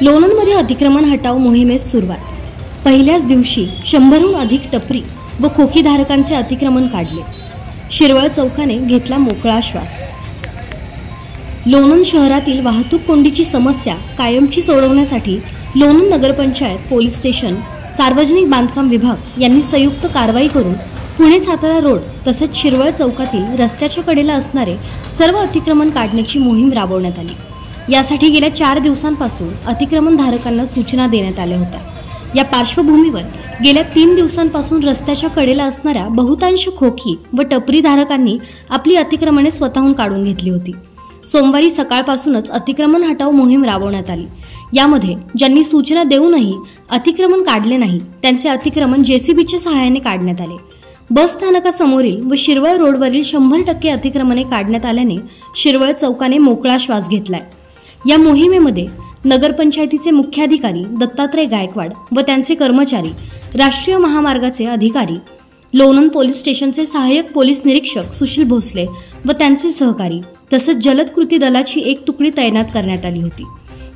लोणंदमध्ये अतिक्रमण हटाव मोहिमेस सुरुवात। पहिल्याच दिवशी 100हून अधिक टपरी व खोकीधारकांचे अतिक्रमण काढले। शिरवळ चौकाने घेतला मोकळा श्वास। लोणंद शहरातील वाहतूक कोंडीची समस्या कायमची सोडवण्यासाठी लोणंद नगरपंचायत, पोलीस स्टेशन, सार्वजनिक बांधकाम विभाग यांनी संयुक्त कारवाई करून पुणे-सातारा रोड तसेच शिरवळ चौकातील रस्त्याच्या कडेला असणारे सर्व अतिक्रमण काढण्याची मोहीम राबवण्यात आली। यासाठी गेल्या 4 दिवसांपासून अतिक्रमणधारकांना सूचना देण्यात आल्या होत्या। या पार्श्वभूमीवर गेल्या 3 दिवसांपासून रस्त्याच्या कडेला असणाऱ्या बहुतांश खोकी व टपरीधारकांनी आपली अतिक्रमणे स्वतःहून काढून घेतली होती। सोमवारी सकाळपासूनच अतिक्रमण हटाव मोहीम राबवण्यात आली। यामध्ये ज्यांनी सूचना देऊनही अतिक्रमण काढले नाही त्यांचे अतिक्रमण जेसीबीच्या सहाय्याने काढण्यात आले। बस स्थानकासमोरील व शिरवळ रोडवरील 100% अतिक्रमणे काढण्यात आल्याने शिरवळ चौकाने मोकळा श्वास घेतलाय। या मोहिमेमध्ये नगरपंचायतीचे मुख्याधिकारी दत्तात्रय गायकवाड व त्यांचे कर्मचारी, राष्ट्रीय महामार्गाचे अधिकारी, लोणंद पोलीस स्टेशनचे सहाय्यक पोलीस निरीक्षक सुशील भोसले व त्यांचे सहकारी तसेच जलद कृती दलाची एक तुकडी तैनात करण्यात आली होती।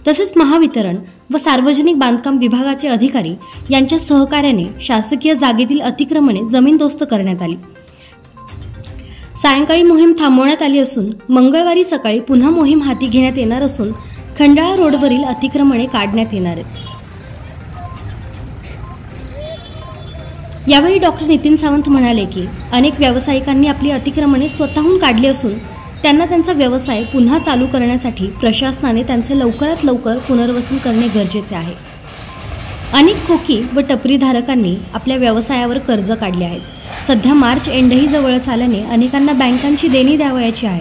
तसेच महावितरण व सार्वजनिक बांधकाम विभागाचे अधिकारी यांच्या सहकार्याने शासकीय जागेतील अतिक्रमणे जमीनदोस्त करण्यात आली। सायंकाळी मोहीम थांबवण्यात आली असून मंगळवारी सकाळी पुन्हा मोहीम हाती घेण्यात येणार असून खंडाळा रोडवरील अतिक्रमणे काढण्यात येणार आहेत। यावेळी डॉक्टर नितीन सावंत म्हणाले की अनेक व्यावसायिकांनी आपली अतिक्रमणे स्वतःहून काढली असून त्यांना त्यांचा व्यवसाय पुन्हा चालू करण्यासाठी प्रशासनाने त्यांचे लवकरात लवकर पुनर्वसन करणे गरजेचे आहे। अनेक खोकी व टपरीधारकांनी आपल्या व्यवसायावर कर्ज काढले आहेत। सध्या मार्च एंडही जवळच आल्याने अनेकांना बँकांची देणी द्यावयाची आहे।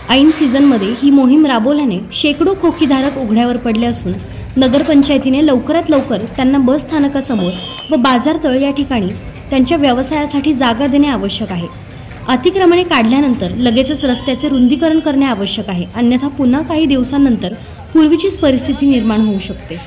ऐन सीझनमध्ये ही मोहीम राबवल्याने शेकडो खोकीधारक उघड्यावर पडले असून नगरपंचायतीने लवकरात लवकर त्यांना बस स्थानकासमोर व बाजारतळ या ठिकाणी त्यांच्या व्यवसायासाठी जागा देणे आवश्यक आहे। अतिक्रमणे काढल्यानंतर लगेचच रस्त्याचे रुंदीकरण करणे आवश्यक आहे, अन्यथा पुन्हा काही दिवसांनंतर पूर्वीचीच परिस्थिती निर्माण होऊ शकते।